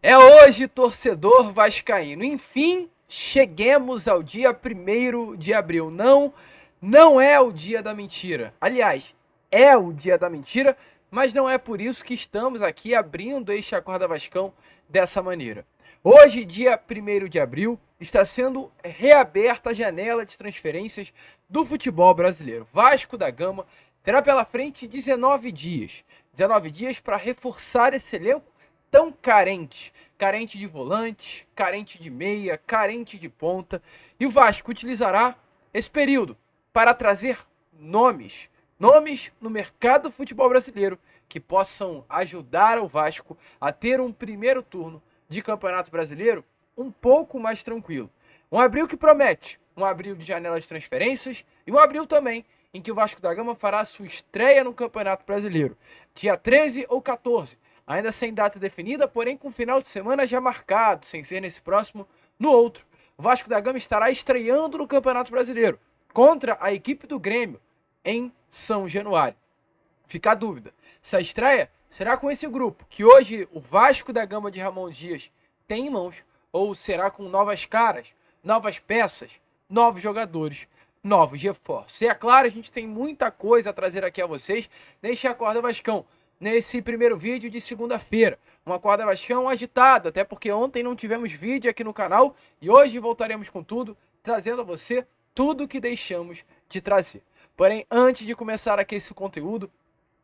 É hoje, torcedor vascaíno. Enfim, cheguemos ao dia 1º de abril. Não é o dia da mentira. Aliás, é o dia da mentira, mas não é por isso que estamos aqui abrindo este Acorda Vascão dessa maneira. Hoje, dia 1º de abril, está sendo reaberta a janela de transferências do futebol brasileiro. Vasco da Gama terá pela frente 19 dias. 19 dias para reforçar esse elenco tão carente. Carente de volante, carente de meia, carente de ponta. E o Vasco utilizará esse período para trazer nomes. Nomes no mercado do futebol brasileiro que possam ajudar o Vasco a ter um primeiro turno de Campeonato Brasileiro um pouco mais tranquilo. Um abril que promete, um abril de janela de transferências e um abril também em que o Vasco da Gama fará sua estreia no Campeonato Brasileiro, dia 13 ou 14, ainda sem data definida, porém com final de semana já marcado, sem ser nesse próximo, no outro. O Vasco da Gama estará estreando no Campeonato Brasileiro contra a equipe do Grêmio em São Januário. Fica a dúvida, se a estreia será com esse grupo que hoje o Vasco da Gama de Ramon Dias tem em mãos, ou será com novas caras, novas peças, novos jogadores, novos reforços. E é claro, a gente tem muita coisa a trazer aqui a vocês neste Acorda Vascão, nesse primeiro vídeo de segunda-feira. Um Acorda Vascão agitado, até porque ontem não tivemos vídeo aqui no canal e hoje voltaremos com tudo, trazendo a você tudo que deixamos de trazer. Porém, antes de começar aqui esse conteúdo,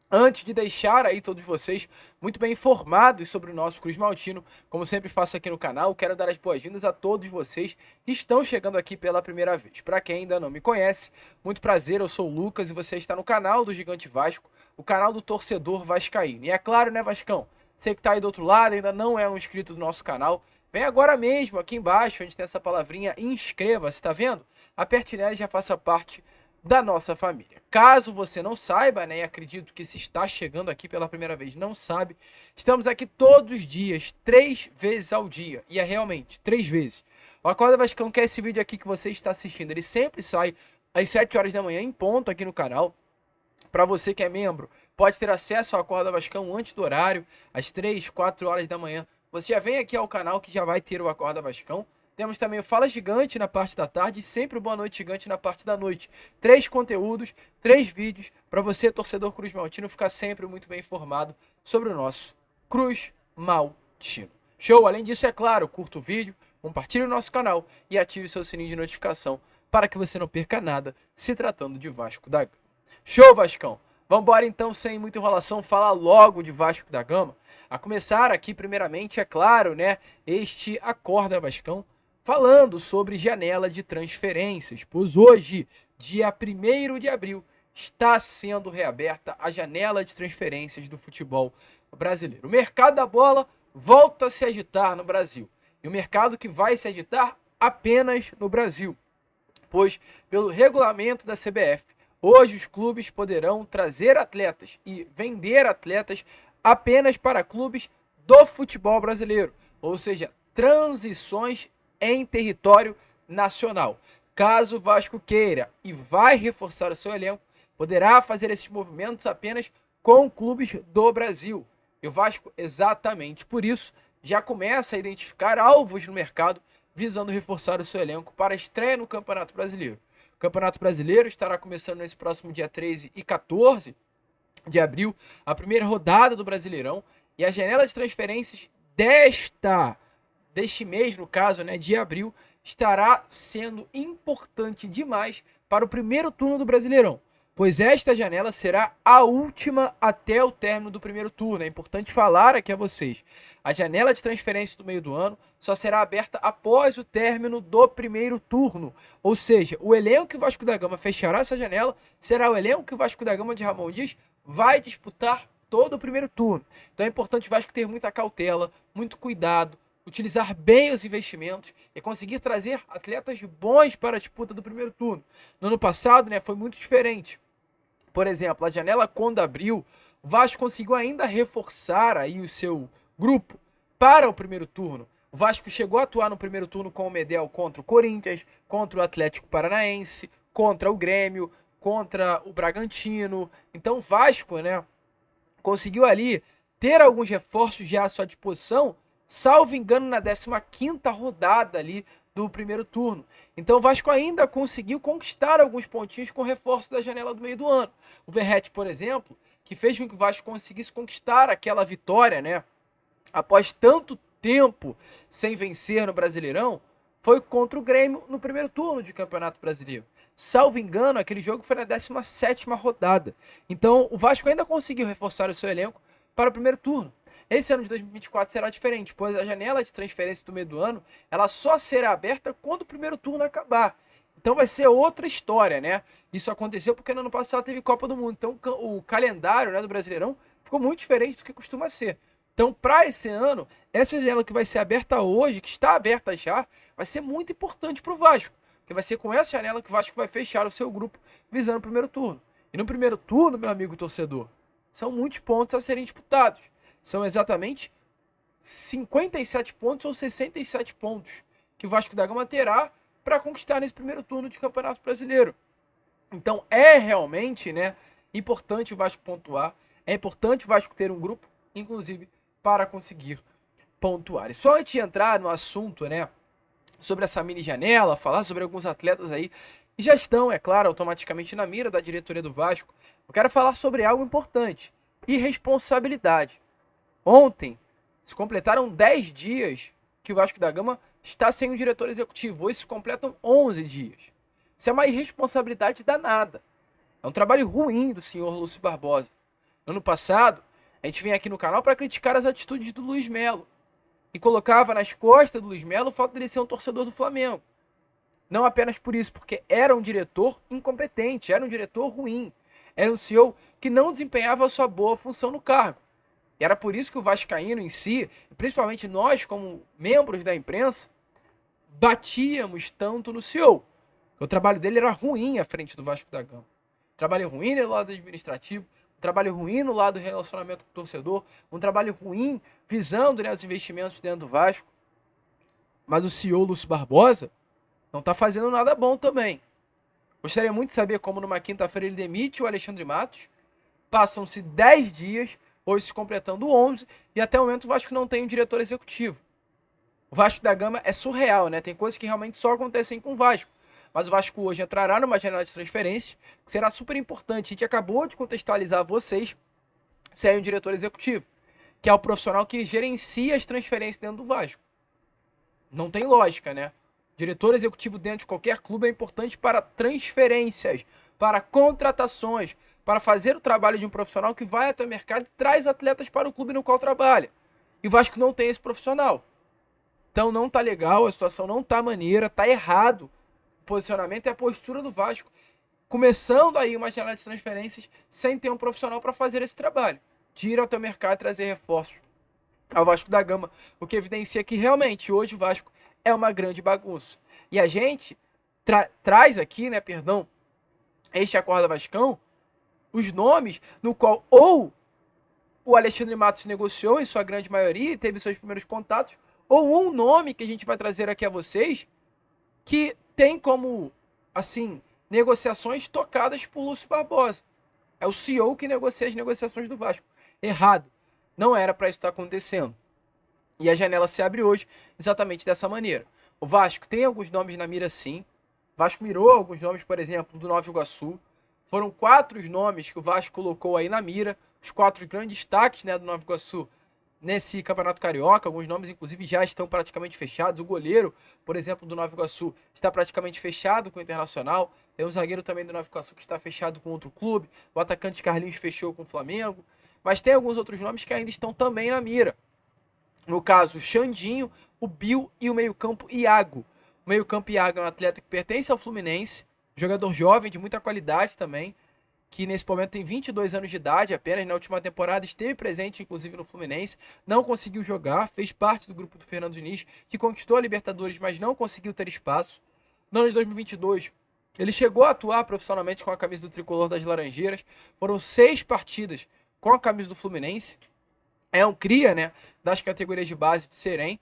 antes de deixar aí todos vocês muito bem informados sobre o nosso Cruz Maltino, como sempre faço aqui no canal, quero dar as boas-vindas a todos vocês que estão chegando aqui pela primeira vez. Para quem ainda não me conhece, muito prazer, eu sou o Lucas e você está no canal do Gigante Vasco, o canal do torcedor vascaíno. E é claro, né, Vascão? Você que está aí do outro lado, ainda não é um inscrito do nosso canal, vem agora mesmo aqui embaixo, onde tem essa palavrinha inscreva-se, tá vendo? Aperte nela e já faça parte da nossa família. Caso você não saiba, né, e acredito que se está chegando aqui pela primeira vez não sabe, estamos aqui todos os dias, 3 vezes ao dia, e é realmente 3 vezes. O Acorda Vascão, que é esse vídeo aqui que você está assistindo, ele sempre sai às 7 horas da manhã em ponto aqui no canal. Para você que é membro, pode ter acesso ao Acorda Vascão antes do horário, às 3, 4 horas da manhã. Você já vem aqui ao canal que já vai ter o Acorda Vascão. Temos também o Fala Gigante na parte da tarde e sempre o Boa Noite Gigante na parte da noite. 3 conteúdos, 3 vídeos para você, torcedor Cruz Maltino, ficar sempre muito bem informado sobre o nosso Cruz Maltino. Show? Além disso, é claro, curta o vídeo, compartilhe o nosso canal e ative o seu sininho de notificação para que você não perca nada se tratando de Vasco da Gama. Show, Vascão? Vambora então, sem muita enrolação, falar logo de Vasco da Gama. A começar aqui, primeiramente, é claro, né, este Acorda Vascão, falando sobre janela de transferências, pois hoje, dia 1º de abril, está sendo reaberta a janela de transferências do futebol brasileiro. O mercado da bola volta a se agitar no Brasil. E o mercado que vai se agitar apenas no Brasil, pois, pelo regulamento da CBF, hoje os clubes poderão trazer atletas e vender atletas apenas para clubes do futebol brasileiro, ou seja, transições em território nacional. Caso o Vasco queira e vai reforçar o seu elenco, poderá fazer esses movimentos apenas com clubes do Brasil. E o Vasco, exatamente por isso, já começa a identificar alvos no mercado visando reforçar o seu elenco para a estreia no Campeonato Brasileiro. O Campeonato Brasileiro estará começando nesse próximo dia 13 e 14 de abril, a primeira rodada do Brasileirão, e a janela de transferências deste mês, no caso, né, de abril, estará sendo importante demais para o primeiro turno do Brasileirão, pois esta janela será a última até o término do primeiro turno. É importante falar aqui a vocês. A janela de transferência do meio do ano só será aberta após o término do primeiro turno. Ou seja, o elenco que o Vasco da Gama fechará essa janela será o elenco que o Vasco da Gama de Ramon Dias vai disputar todo o primeiro turno. Então é importante o Vasco ter muita cautela, muito cuidado, utilizar bem os investimentos e conseguir trazer atletas bons para a disputa do primeiro turno. No ano passado, né, foi muito diferente. Por exemplo, a janela quando abriu, o Vasco conseguiu ainda reforçar aí o seu grupo para o primeiro turno. O Vasco chegou a atuar no primeiro turno com o Medel contra o Corinthians, contra o Atlético Paranaense, contra o Grêmio, contra o Bragantino. Então o Vasco, né, conseguiu ali ter alguns reforços já à sua disposição salvo engano, na 15ª rodada ali do primeiro turno. Então o Vasco ainda conseguiu conquistar alguns pontinhos com reforço da janela do meio do ano. O Verratti, por exemplo, que fez com que o Vasco conseguisse conquistar aquela vitória, né? Após tanto tempo sem vencer no Brasileirão, foi contra o Grêmio no primeiro turno de Campeonato Brasileiro. Salvo engano, aquele jogo foi na 17ª rodada. Então o Vasco ainda conseguiu reforçar o seu elenco para o primeiro turno. Esse ano de 2024 será diferente, pois a janela de transferência do meio do ano ela só será aberta quando o primeiro turno acabar. Então vai ser outra história, né? Isso aconteceu porque no ano passado teve Copa do Mundo. Então o calendário, né, do Brasileirão ficou muito diferente do que costuma ser. Então, para esse ano, essa janela que vai ser aberta hoje, que está aberta já, vai ser muito importante para o Vasco. Porque vai ser com essa janela que o Vasco vai fechar o seu grupo visando o primeiro turno. E no primeiro turno, meu amigo torcedor, são muitos pontos a serem disputados. São exatamente 57 pontos ou 67 pontos que o Vasco da Gama terá para conquistar nesse primeiro turno de Campeonato Brasileiro. Então é realmente, né, importante o Vasco pontuar, é importante o Vasco ter um grupo, inclusive, para conseguir pontuar. E só antes de entrar no assunto, né, sobre essa mini janela, falar sobre alguns atletas aí que já estão, é claro, automaticamente na mira da diretoria do Vasco, eu quero falar sobre algo importante: irresponsabilidade. Ontem se completaram 10 dias que o Vasco da Gama está sem um diretor executivo. Hoje se completam 11 dias. Isso é uma irresponsabilidade danada. É um trabalho ruim do senhor Lúcio Barbosa. No ano passado, a gente vinha aqui no canal para criticar as atitudes do Luiz Melo e colocava nas costas do Luiz Melo o fato de ele ser um torcedor do Flamengo. Não apenas por isso, porque era um diretor incompetente, era um diretor ruim, era um CEO que não desempenhava a sua boa função no cargo. E era por isso que o vascaíno em si, principalmente nós como membros da imprensa, batíamos tanto no CEO. O trabalho dele era ruim à frente do Vasco da Gama. Trabalho ruim no lado administrativo, um trabalho ruim no lado do relacionamento com o torcedor, um trabalho ruim visando, né, os investimentos dentro do Vasco. Mas o CEO Lúcio Barbosa não está fazendo nada bom também. Gostaria muito de saber como numa quinta-feira ele demite o Alexandre Matos. Passam-se 10 dias, hoje se completando 11, e até o momento o Vasco não tem um diretor executivo. O Vasco da Gama é surreal, né? Tem coisas que realmente só acontecem com o Vasco. Mas o Vasco hoje entrará numa janela de transferências, que será super importante. A gente acabou de contextualizar vocês se é um diretor executivo, que é o profissional que gerencia as transferências dentro do Vasco. Não tem lógica, né? Diretor executivo dentro de qualquer clube é importante para transferências, para contratações, para fazer o trabalho de um profissional que vai até o mercado e traz atletas para o clube no qual trabalha. E o Vasco não tem esse profissional. Então não tá legal, a situação não tá maneira, tá errado o posicionamento e a postura do Vasco, começando aí uma janela de transferências sem ter um profissional para fazer esse trabalho. De ir ao teu mercado e trazer reforços ao Vasco da Gama, o que evidencia que realmente hoje o Vasco é uma grande bagunça. E a gente traz aqui, né, perdão, este Acorda Vascão, os nomes no qual ou o Alexandre Matos negociou em sua grande maioria e teve seus primeiros contatos, ou um nome que a gente vai trazer aqui a vocês que tem como, assim, negociações tocadas por Lúcio Barbosa. É o CEO que negocia as negociações do Vasco. Errado. Não era para isso estar acontecendo. E a janela se abre hoje exatamente dessa maneira. O Vasco tem alguns nomes na mira, sim. O Vasco mirou alguns nomes, por exemplo, do Nova Iguaçu. Foram 4 os nomes que o Vasco colocou aí na mira. Os 4 grandes destaques, né, do Nova Iguaçu nesse Campeonato Carioca. Alguns nomes, inclusive, já estão praticamente fechados. O goleiro, por exemplo, do Nova Iguaçu está praticamente fechado com o Internacional. Tem um zagueiro também do Nova Iguaçu que está fechado com outro clube. O atacante Carlinhos fechou com o Flamengo. Mas tem alguns outros nomes que ainda estão também na mira. No caso, o Xandinho, o Bill e o meio-campo Iago. O meio-campo Iago é um atleta que pertence ao Fluminense, jogador jovem, de muita qualidade também, que nesse momento tem 22 anos de idade apenas. Na última temporada esteve presente, inclusive, no Fluminense. Não conseguiu jogar, fez parte do grupo do Fernando Diniz, que conquistou a Libertadores, mas não conseguiu ter espaço. No ano de 2022, ele chegou a atuar profissionalmente com a camisa do Tricolor das Laranjeiras. Foram 6 partidas com a camisa do Fluminense. É um cria, né, das categorias de base de Xerém.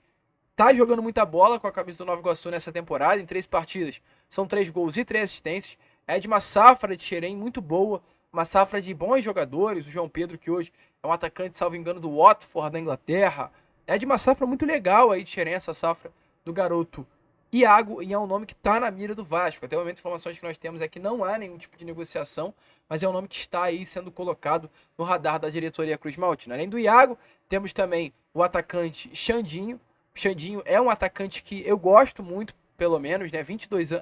Tá jogando muita bola com a camisa do Nova Iguaçu nessa temporada. Em 3 partidas são 3 gols e 3 assistências. É de uma safra de Xerém muito boa, uma safra de bons jogadores. O João Pedro, que hoje é um atacante, salvo engano, do Watford da Inglaterra. é de uma safra muito legal aí de Xerém, essa safra do garoto Iago, e é um nome que está na mira do Vasco. Até o momento, informações que nós temos é que não há nenhum tipo de negociação, mas é um nome que está aí sendo colocado no radar da diretoria Cruz Maltina. Além do Iago, temos também o atacante Xandinho. O Xandinho é um atacante que eu gosto muito, pelo menos, né? 26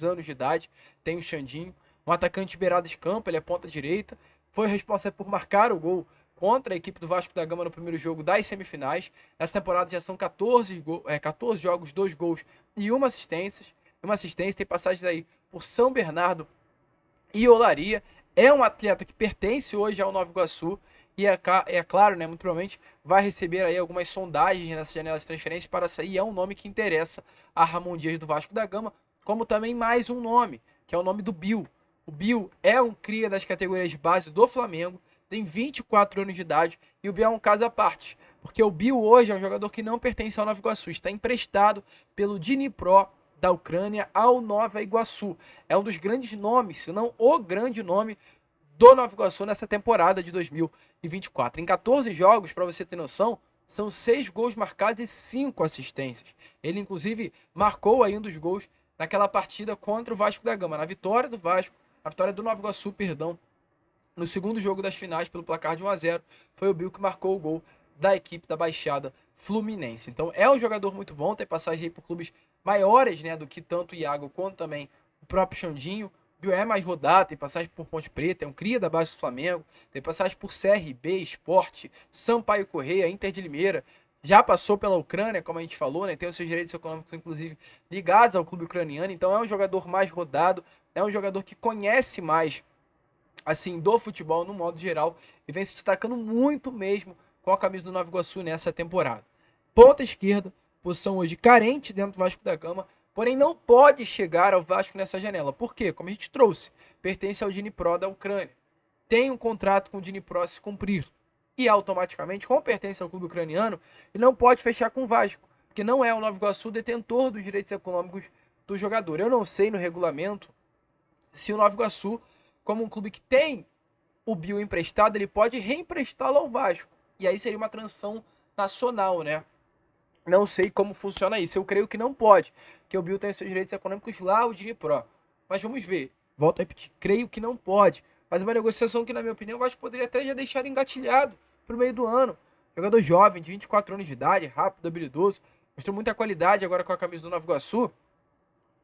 anos de idade tem o Xandinho. Um atacante beirado de campo, ele é ponta direita. Foi responsável por marcar o gol contra a equipe do Vasco da Gama no primeiro jogo das semifinais. Nessa temporada já são 14 jogos, 2 gols e uma assistência. Tem passagens aí por São Bernardo e Olaria. É um atleta que pertence hoje ao Nova Iguaçu e é claro, né, muito provavelmente vai receber aí algumas sondagens nessa janela de transferência para sair. É um nome que interessa a Ramon Dias do Vasco da Gama, como também mais um nome, que é o nome do Bill. O Bill é um cria das categorias de base do Flamengo, tem 24 anos de idade e o Bill é um caso à parte, porque o Bill hoje é um jogador que não pertence ao Nova Iguaçu, está emprestado pelo Dnipro da Ucrânia ao Nova Iguaçu. É um dos grandes nomes, se não o grande nome do Nova Iguaçu nessa temporada de 2024. Em 14 jogos, para você ter noção, são 6 gols marcados e 5 assistências. Ele, inclusive, marcou aí um dos gols naquela partida contra o Vasco da Gama, na vitória do Vasco, na vitória do Nova Iguaçu, perdão, no segundo jogo das finais pelo placar de 1-0, foi o Bill que marcou o gol da equipe da Baixada Fluminense. Então é um jogador muito bom, tem passagem aí por clubes maiores, né, do que tanto o Iago quanto também o próprio Xandinho. O Bill é mais rodado, tem passagem por Ponte Preta, é um cria da base do Flamengo, tem passagem por CRB, Sport, Sampaio Correia, Inter de Limeira, já passou pela Ucrânia, como a gente falou, né, tem os seus direitos econômicos, inclusive, ligados ao clube ucraniano, então é um jogador mais rodado, é um jogador que conhece mais assim, do futebol no modo geral e vem se destacando muito mesmo com a camisa do Nova Iguaçu nessa temporada. Ponta esquerda, posição hoje carente dentro do Vasco da Gama, porém não pode chegar ao Vasco nessa janela. Por quê? Como a gente trouxe, pertence ao Dnipro da Ucrânia. Tem um contrato com o Dnipro a se cumprir. E automaticamente, como pertence ao clube ucraniano, ele não pode fechar com o Vasco, porque não é o Nova Iguaçu detentor dos direitos econômicos do jogador. Eu não sei no regulamento se o Nova Iguaçu, como um clube que tem o Bill emprestado, ele pode reemprestá-lo ao Vasco. E aí seria uma transação nacional, né? Não sei como funciona isso. Eu creio que não pode, que o Bill tem seus direitos econômicos lá, o Dnipro. Mas vamos ver. Volto a repetir, creio que não pode. Mas é uma negociação que, na minha opinião, o Vasco poderia até já deixar engatilhado pro meio do ano. Jogador jovem, de 24 anos de idade, rápido, habilidoso. Mostrou muita qualidade agora com a camisa do Nova Iguaçu.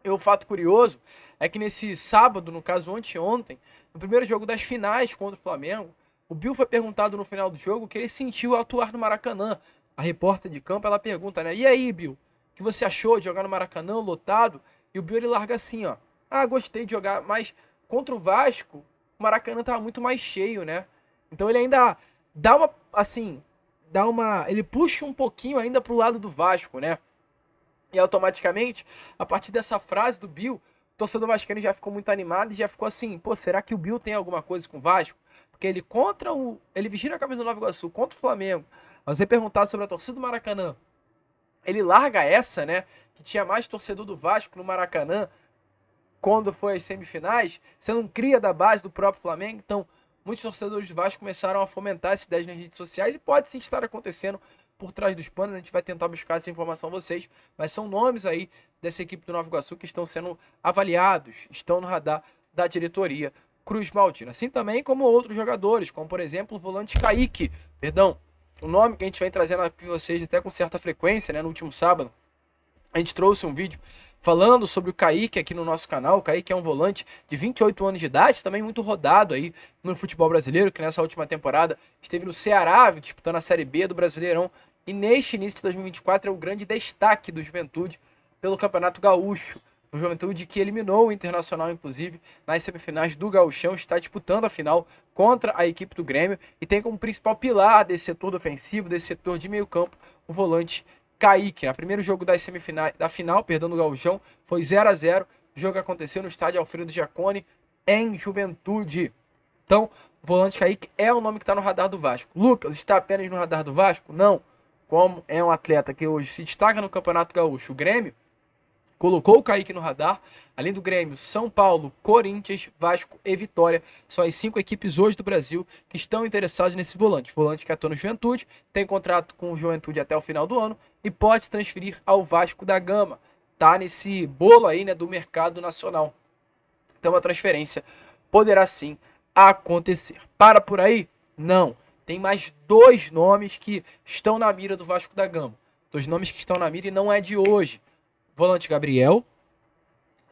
E o fato curioso é que nesse sábado, no caso anteontem, no primeiro jogo das finais contra o Flamengo, o Bill foi perguntado no final do jogo o que ele sentiu ao atuar no Maracanã. A repórter de campo, ela pergunta, né? E aí, Bill, o que você achou de jogar no Maracanã lotado? E o Bill, ele larga assim, ó. Ah, gostei de jogar, mas contra o Vasco, o Maracanã tava muito mais cheio, né? Então ele ainda dá uma, assim, ele puxa um pouquinho ainda pro lado do Vasco, né? E automaticamente, a partir dessa frase do Bill, o torcedor vascaíno já ficou muito animado e já ficou assim, pô, será que o Bill tem alguma coisa com o Vasco? Porque ele vestindo a camisa do Nova Iguaçu contra o Flamengo, ao ser perguntado sobre a torcida do Maracanã, ele larga essa, né, que tinha mais torcedor do Vasco no Maracanã quando foi às semifinais, sendo um cria da base do próprio Flamengo. Então, muitos torcedores do Vasco começaram a fomentar essa ideia nas redes sociais e pode sim estar acontecendo por trás dos panos. A gente vai tentar buscar essa informação a vocês, mas são nomes aí dessa equipe do Nova Iguaçu que estão sendo avaliados, estão no radar da diretoria Cruz Maltina. Assim também como outros jogadores, como por exemplo o volante Kaique, o nome que a gente vem trazendo aqui para vocês até com certa frequência, né? No último sábado a gente trouxe um vídeo falando sobre o Kaique aqui no nosso canal. O Kaique é um volante de 28 anos de idade, também muito rodado aí no futebol brasileiro, que nessa última temporada esteve no Ceará, disputando a Série B do Brasileirão, e neste início de 2024 é o grande destaque do Juventude pelo Campeonato Gaúcho. O Juventude que eliminou o Internacional, inclusive, nas semifinais do Gauchão, está disputando a final contra a equipe do Grêmio e tem como principal pilar desse setor ofensivo, desse setor de meio campo, o volante Kaique. O primeiro jogo das semifinais, da final, do Gauchão, foi 0-0. O jogo aconteceu no estádio Alfredo Jaconi, em Juventude. Então, o volante Kaique é o nome que está no radar do Vasco. Lucas, está apenas no radar do Vasco? Não. Como é um atleta que hoje se destaca no Campeonato Gaúcho, o Grêmio, colocou o Kaique no radar. Além do Grêmio, São Paulo, Corinthians, Vasco e Vitória. São as 5 equipes hoje do Brasil que estão interessadas nesse volante. Volante que atua no Juventude, tem contrato com o Juventude até o final do ano e pode se transferir ao Vasco da Gama. Tá nesse bolo aí, né, do mercado nacional. Então a transferência poderá sim acontecer. Para por aí? Não. Tem mais 2 nomes que estão na mira do Vasco da Gama. 2 nomes que estão na mira e não é de hoje. Volante Gabriel,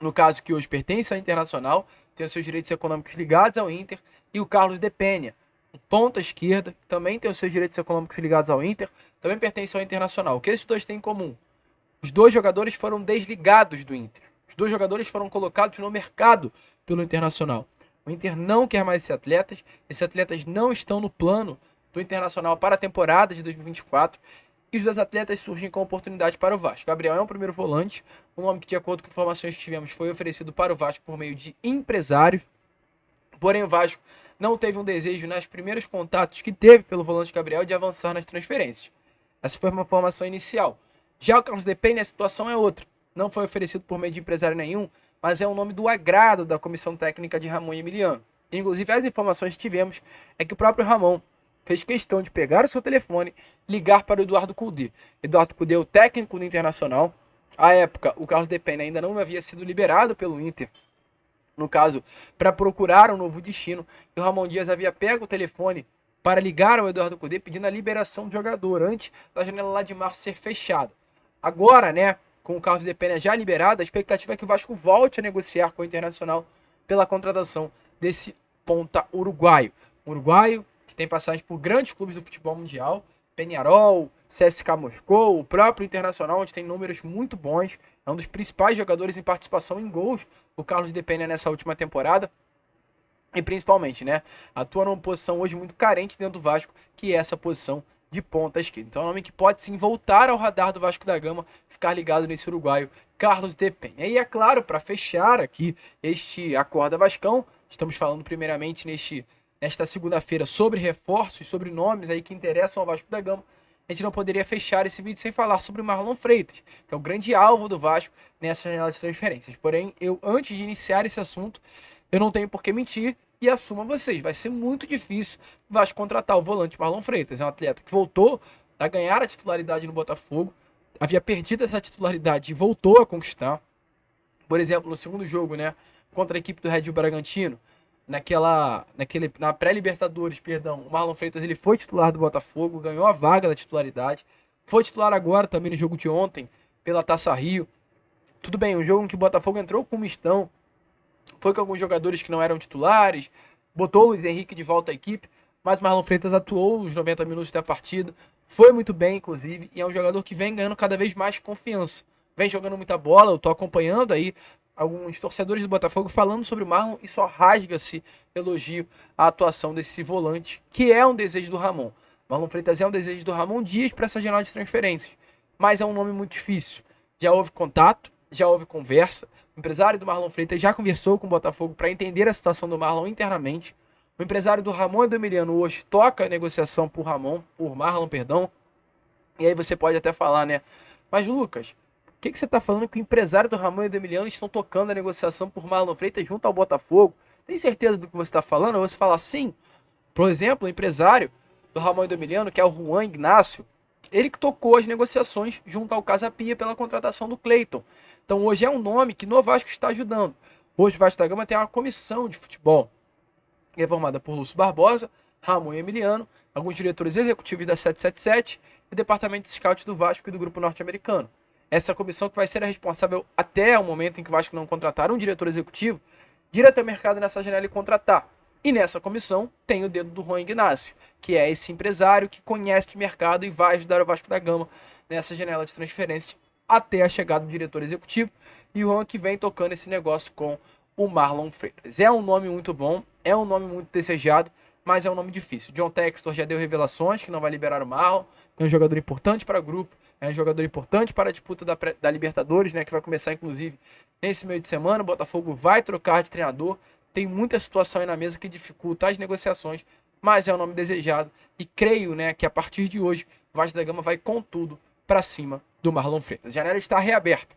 no caso que hoje pertence ao Internacional, tem os seus direitos econômicos ligados ao Inter, e o Carlos de Penha, um ponta esquerda, que também tem os seus direitos econômicos ligados ao Inter, também pertence ao Internacional. O que esses 2 têm em comum? Os 2 jogadores foram desligados do Inter. Os 2 jogadores foram colocados no mercado pelo Internacional. O Inter não quer mais esses atletas não estão no plano do Internacional para a temporada de 2024, e os 2 atletas surgem com oportunidade para o Vasco. Gabriel é um primeiro volante, um nome que, de acordo com informações que tivemos, foi oferecido para o Vasco por meio de empresários. Porém, o Vasco não teve um desejo, nos primeiros contatos que teve pelo volante Gabriel, de avançar nas transferências. Essa foi uma formação inicial. Já o Carlos de Penha, a situação é outra. Não foi oferecido por meio de empresário nenhum, mas é um nome do agrado da comissão técnica de Ramon e Emiliano. Inclusive, as informações que tivemos é que o próprio Ramon fez questão de pegar o seu telefone e ligar para o Eduardo Cudê. Eduardo Cudê é o técnico do Internacional. À época, o Carlos de Penha ainda não havia sido liberado pelo Inter, no caso, para procurar um novo destino. E o Ramon Dias havia pego o telefone para ligar ao Eduardo Cudê pedindo a liberação do jogador antes da janela lá de março ser fechada. Agora, né, com o Carlos de Penha já liberado, a expectativa é que o Vasco volte a negociar com o Internacional pela contratação desse ponta uruguaio. Uruguaio que tem passagem por grandes clubes do futebol mundial, Peñarol, CSKA Moscou, o próprio Internacional, onde tem números muito bons. É um dos principais jogadores em participação em gols, o Carlos de Penha, nessa última temporada. E principalmente, né, atua numa posição hoje muito carente dentro do Vasco, que é essa posição de ponta esquerda. Então é um nome que pode sim voltar ao radar do Vasco da Gama, ficar ligado nesse uruguaio, Carlos de Penha. E é claro, para fechar aqui este Acorda Vascão, estamos falando primeiramente nesta segunda-feira sobre reforços, sobre nomes aí que interessam ao Vasco da Gama. A gente não poderia fechar esse vídeo sem falar sobre o Marlon Freitas, que é o grande alvo do Vasco nessa janela de transferências. Porém, antes de iniciar esse assunto, eu não tenho por que mentir e assumo a vocês, vai ser muito difícil o Vasco contratar o volante Marlon Freitas. É um atleta que voltou a ganhar a titularidade no Botafogo, havia perdido essa titularidade e voltou a conquistar. Por exemplo, no segundo jogo, né, contra a equipe do Red Bull Bragantino, na pré-Libertadores, o Marlon Freitas ele foi titular do Botafogo, ganhou a vaga da titularidade, foi titular agora também no jogo de ontem pela Taça Rio. Tudo bem, um jogo em que o Botafogo entrou com mistão, foi com alguns jogadores que não eram titulares, botou o Luiz Henrique de volta à equipe, mas Marlon Freitas atuou os 90 minutos da partida, foi muito bem, inclusive, e é um jogador que vem ganhando cada vez mais confiança. Vem jogando muita bola, eu tô acompanhando aí alguns torcedores do Botafogo falando sobre o Marlon e só rasga-se elogio à atuação desse volante, que é um desejo do Ramon. Marlon Freitas é um desejo do Ramon Dias para essa janela de transferências, mas é um nome muito difícil. Já houve contato, já houve conversa, o empresário do Marlon Freitas já conversou com o Botafogo para entender a situação do Marlon internamente. O empresário do Ramon e do Emiliano hoje toca a negociação por Marlon, e aí você pode até falar, né, mas Lucas, o que você está falando que o empresário do Ramon e do Emiliano estão tocando a negociação por Marlon Freitas junto ao Botafogo? Tem certeza do que você está falando? Ou você fala sim? Por exemplo, o empresário do Ramon e do Emiliano, que é o Juan Ignácio, ele que tocou as negociações junto ao Casa Pia pela contratação do Cleiton. Então hoje é um nome que no Vasco está ajudando. Hoje o Vasco da Gama tem uma comissão de futebol, que é formada por Lúcio Barbosa, Ramon e Emiliano, alguns diretores executivos da 777 e o departamento de scout do Vasco e do grupo norte-americano. Essa comissão que vai ser a responsável até o momento em que o Vasco não contratar um diretor executivo, ir até o mercado nessa janela e contratar. E nessa comissão tem o dedo do Juan Ignácio, que é esse empresário que conhece de mercado e vai ajudar o Vasco da Gama nessa janela de transferência até a chegada do diretor executivo. E o Juan que vem tocando esse negócio com o Marlon Freitas. É um nome muito bom, é um nome muito desejado, mas é um nome difícil. John Textor já deu revelações que não vai liberar o Marlon, é um jogador importante para o grupo, é um jogador importante para a disputa da Libertadores, né, que vai começar inclusive nesse meio de semana. O Botafogo vai trocar de treinador, tem muita situação aí na mesa que dificulta as negociações, mas é um nome desejado e creio, né, que a partir de hoje o Vasco da Gama vai com tudo para cima do Marlon Freitas. A janela está reaberta.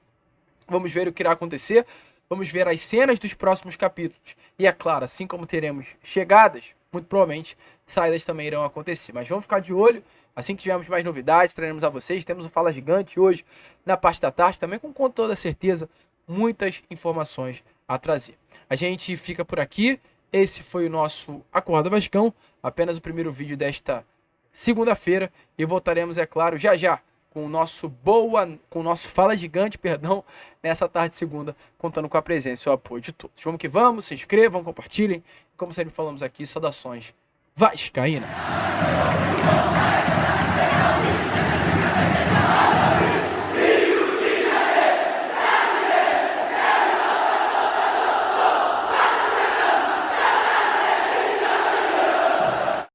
Vamos ver o que irá acontecer. Vamos ver as cenas dos próximos capítulos. E é claro, assim como teremos chegadas, muito provavelmente saídas também irão acontecer. Mas vamos ficar de olho. Assim que tivermos mais novidades, traremos a vocês. Temos o Fala Gigante hoje, na parte da tarde, também com toda certeza muitas informações a trazer. A gente fica por aqui. Esse foi o nosso Acorda Vascão. Apenas o primeiro vídeo desta segunda-feira. E voltaremos, é claro, já já com o nosso Fala Gigante, perdão, nessa tarde de segunda, contando com a presença e o apoio de todos. Vamos que vamos, se inscrevam, compartilhem. Como sempre falamos aqui, saudações vascaína.